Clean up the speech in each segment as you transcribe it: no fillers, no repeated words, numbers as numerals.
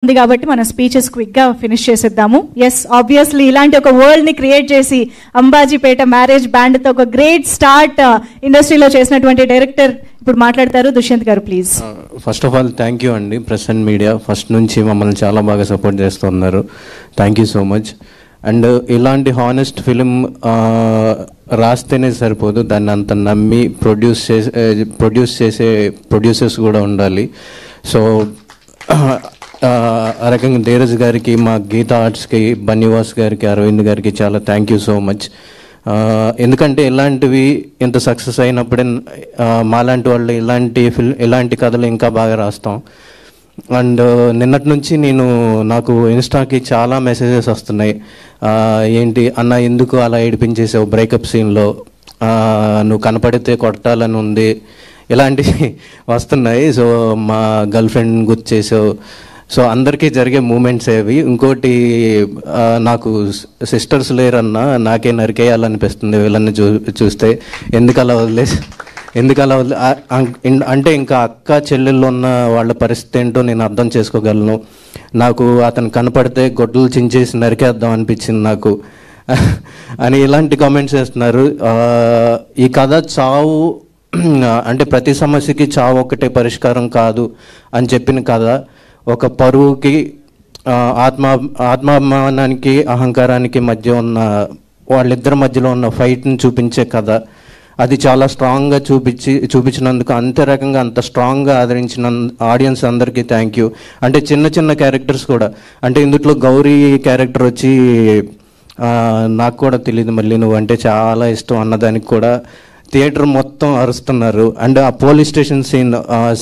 ఉంది కాబట్టి మన స్పీచెస్ క్విక్గా ఫినిష్ చేసేద్దాము. ఎస్, ఆబ్వియస్లీ ఇలాంటి ఒక వరల్డ్ని క్రియేట్ చేసి అంబాజీపేట మ్యారేజ్ బ్యాండ్తో ఒక గ్రేట్ స్టార్ట్ ఇండస్ట్రీలో చేసినటువంటి డైరెక్టర్ ఇప్పుడు మాట్లాడతారు. దుష్యంత్ గారు please. First of all thank you అండి ప్రెస్ అండ్ మీడియా. ఫస్ట్ నుంచి మమ్మల్ని చాలా బాగా సపోర్ట్ చేస్తున్నారు. Thank you so much. And ఇలాంటి హానెస్ట్ ఫిలిం రాస్తేనే సరిపోదు, దాన్ని అంత నమ్మి ప్రొడ్యూస్ చేసే ప్రొడ్యూసర్స్ కూడా ఉండాలి. సో ఆ రకంగా ధీరజ్ గారికి, మా గీతా ఆర్ట్స్కి, బన్నివాస్ గారికి, అరవింద్ గారికి చాలా థ్యాంక్ యూ సో మచ్. ఎందుకంటే ఇలాంటివి ఇంత సక్సెస్ అయినప్పుడే మాలాంటి వాళ్ళు ఇలాంటి కథలు ఇంకా బాగా రాస్తాం. అండ్ నిన్నటి నుంచి నాకు ఇన్స్టాకి చాలా మెసేజెస్ వస్తున్నాయి. ఏంటి అన్న, ఎందుకు అలా ఏడిపించేసావు బ్రేకప్ సీన్లో, నువ్వు కనపడితే కొట్టాలని ఉంది, ఇలాంటివి వస్తున్నాయి. సో మా గర్ల్ ఫ్రెండ్ గుర్తు చేసావు. సో అందరికీ జరిగే మూమెంట్స్ ఏవి. ఇంకోటి, నాకు సిస్టర్స్ లేరన్నా, నాకే నరికేయాలనిపిస్తుంది వీళ్ళని చూస్తే. ఎందుకు అలా అంటే ఇంకా అక్క చెల్లెళ్ళు ఉన్న వాళ్ళ పరిస్థితి ఏంటో నేను అర్థం చేసుకోగలను. నాకు అతను కనపడితే గొడ్డలు చించేసి నరికేద్దాం అనిపించింది నాకు అని ఇలాంటి కామెంట్స్ చేస్తున్నారు. ఈ కథ చావు అంటే ప్రతి సమస్యకి చావు ఒకటే పరిష్కారం కాదు అని చెప్పిన కథ, ఒక పరువుకి, ఆత్మాభిమానానికి, అహంకారానికి మధ్య ఉన్న వాళ్ళిద్దరి మధ్యలో ఉన్న ఫైట్ని చూపించే కథ. అది చాలా స్ట్రాంగ్గా చూపించినందుకు, అంతే రకంగా అంత స్ట్రాంగ్గా ఆదరించిన ఆడియన్స్ అందరికీ థ్యాంక్ యూ. అంటే చిన్న క్యారెక్టర్స్ కూడా, అంటే ఇందులో గౌరీ క్యారెక్టర్ వచ్చి నాకు కూడా తెలియదు, మళ్ళీ నువ్వు అంటే చాలా ఇష్టం అన్నదానికి కూడా థియేటర్ మొత్తం అరుస్తున్నారు. అండ్ ఆ పోలీస్ స్టేషన్ సీన్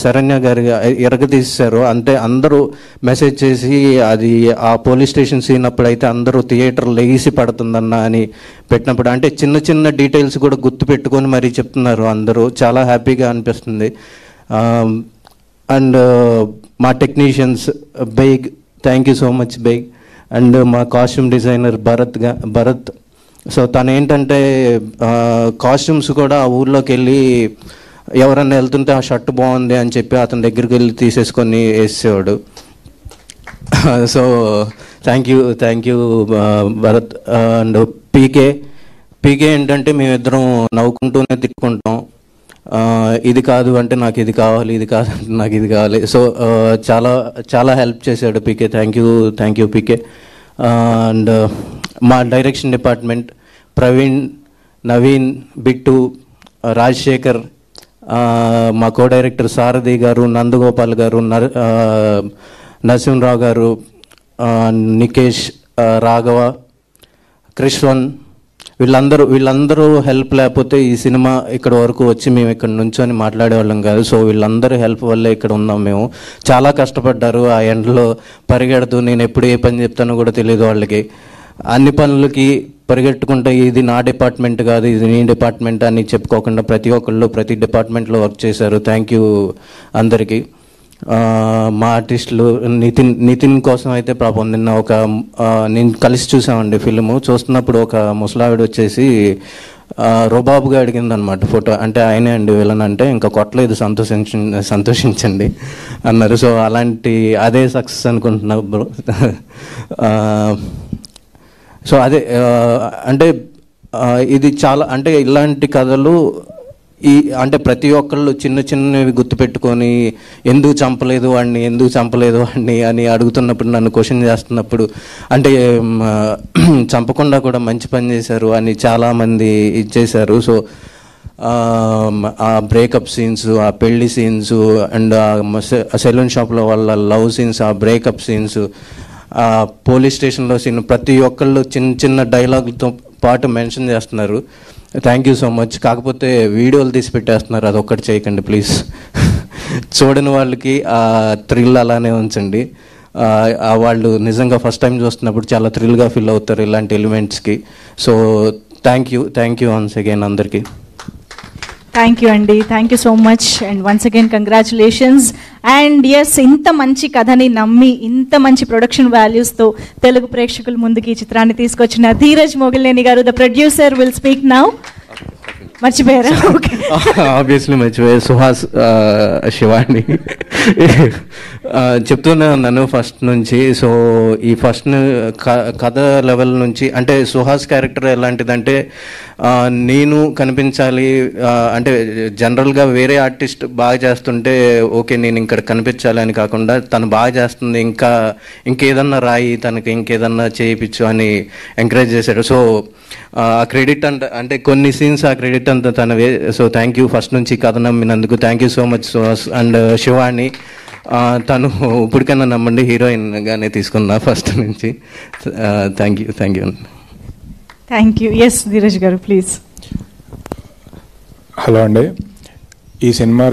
శరణ్య గారు ఎరగతీశారు. అంటే అందరూ మెసేజ్ చేసి అది ఆ పోలీస్ స్టేషన్ సీన్ అప్పుడైతే అందరూ థియేటర్ లెగిసి పడుతుందన్న అని పెట్టినప్పుడు, అంటే చిన్న డీటెయిల్స్ కూడా గుర్తు పెట్టుకొని మరీ చెప్తున్నారు అందరూ. చాలా హ్యాపీగా అనిపిస్తుంది. అండ్ మా technicians Baig, thank you so much Baig. And మా కాస్ట్యూమ్ డిజైనర్ భరత్. సో తను ఏంటంటే కాస్ట్యూమ్స్ కూడా ఆ ఊర్లోకి వెళ్ళి ఎవరన్నా వెళ్తుంటే ఆ షర్ట్ బాగుంది అని చెప్పి అతని దగ్గరికి వెళ్ళి తీసేసుకొని వేసేవాడు. So thank you Bharat. And PK ఏంటంటే మేమిద్దరం నవ్వుకుంటూనే తిట్టుకుంటాం. ఇది కాదు అంటే నాకు ఇది కావాలి, ఇది కాదు అంటే నాకు ఇది కావాలి. సో చాలా హెల్ప్ చేశాడు PK. Thank you PK. And మా డైరెక్షన్ డిపార్ట్మెంట్ ప్రవీణ్, నవీన్, బిట్టు, రాజశేఖర్, మా కో డైరెక్టర్ సారథి గారు, నందగోపాల్ గారు, నరసింహరావు గారు, నికేష్, రాఘవ, కృష్ణన్, వీళ్ళందరూ హెల్ప్ లేకపోతే ఈ సినిమా ఇక్కడ వరకు వచ్చి మేము ఇక్కడ నుంచొని మాట్లాడేవాళ్ళం కాదు. సో వీళ్ళందరూ హెల్ప్ వల్లే ఇక్కడ ఉన్నాం మేము. చాలా కష్టపడ్డారు ఆ ఎండలో పరిగెడుతూ. నేను ఎప్పుడు ఏ పని చెప్తానో కూడా తెలియదు వాళ్ళకి. అన్ని పనులకి పరిగెట్టుకుంటే ఇది నా డిపార్ట్మెంట్ కాదు, ఇది నీ డిపార్ట్మెంట్ అని చెప్పుకోకుండా ప్రతి ఒక్కళ్ళు ప్రతి డిపార్ట్మెంట్లో వర్క్ చేశారు. థ్యాంక్ యూ అందరికీ. మా ఆర్టిస్టులు నితిన్ కోసం అయితే పాపం నిన్న నేను కలిసి చూసామండి ఫిలిము. చూస్తున్నప్పుడు ఒక ముసలావిడ వచ్చేసి రుబాబుగా అడిగిందనమాట ఫోటో. అంటే ఆయనే అండి విలన్ అంటే, ఇంకా కొట్టలేదు, సంతోషించండి అన్నారు. సో అదే సక్సెస్ అనుకుంటున్నా బ్రో. సో అదే అంటే ఇది చాలా, అంటే ఇలాంటి కథలు అంటే ప్రతి ఒక్కళ్ళు చిన్నవి గుర్తుపెట్టుకొని ఎందుకు చంపలేదు వాడిని అని అడుగుతున్నప్పుడు, నన్ను క్వశ్చన్ చేస్తున్నప్పుడు, అంటే చంపకుండా కూడా మంచి పని చేశారు అని చాలామంది ఇచ్చేశారు. సో ఆ బ్రేకప్ సీన్స్, ఆ పెళ్లి సీన్స్, అండ్ ఆ సెలూన్ షాప్లో వాళ్ళ లవ్ సీన్స్, ఆ బ్రేకప్ సీన్స్, ఆ పోలీస్ స్టేషన్లో సీన్, ప్రతి ఒక్కళ్ళు చిన్న డైలాగులతో పాటు మెన్షన్ చేస్తున్నారు. Thank you so much. కాకపోతే వీడియోలు తీసి పెట్టేస్తున్నారు, అదొక్కటి చేయకండి ప్లీజ్. చూడని వాళ్ళకి ఆ థ్రిల్ అలానే ఉంచండి. వాళ్ళు నిజంగా ఫస్ట్ టైం చూస్తున్నప్పుడు చాలా థ్రిల్గా ఫీల్ అవుతారు ఇలాంటి ఎలిమెంట్స్కి. So thank you once again అందరికీ. థ్యాంక్ యూ అండి, thank you so much. And once again congratulations. And yes, ఇంత మంచి కథని నమ్మి ఇంత మంచి ప్రొడక్షన్ వాల్యూస్తో తెలుగు ప్రేక్షకుల ముందుకి ఈ చిత్రాన్ని తీసుకొచ్చిన ధీరజ్ మొగిలినేని గారు, the producer, will speak now. మర్చిపోయారా? ఓకే, ఆబ్వియస్లీ మర్చిపోయారు. సుహాస్ శివాని చెప్తూనే ఉన్నాను ఫస్ట్ నుంచి. సో ఈ ఫస్ట్ కథ లెవెల్ నుంచి అంటే సుహాస్ క్యారెక్టర్ ఎలాంటిదంటే నేను కనిపించాలి అంటే జనరల్గా వేరే ఆర్టిస్ట్ బాగా చేస్తుంటే ఓకే నేను ఇక్కడ కనిపించాలి అని కాకుండా తను బాగా చేస్తుంది, ఇంకేదన్నా రాయి తనకి ఇంకేదన్నా చేయించు అని ఎంకరేజ్ చేశాడు. సో ఆ క్రెడిట్ అంటే కొన్ని సీన్స్ ఆ క్రెడిట్ అంతా తనవే. సో థ్యాంక్ యూ ఫస్ట్ నుంచి కథ నమ్మినందుకు. Thank you so much Suhas. And Shivani తను ఇప్పటికైనా నమ్మండి హీరోయిన్గానే తీసుకున్నా ఫస్ట్ నుంచి. Thank you. Thank you. Yes Dheeraj గారు ప్లీజ్. హలో అండి, ఈ సినిమా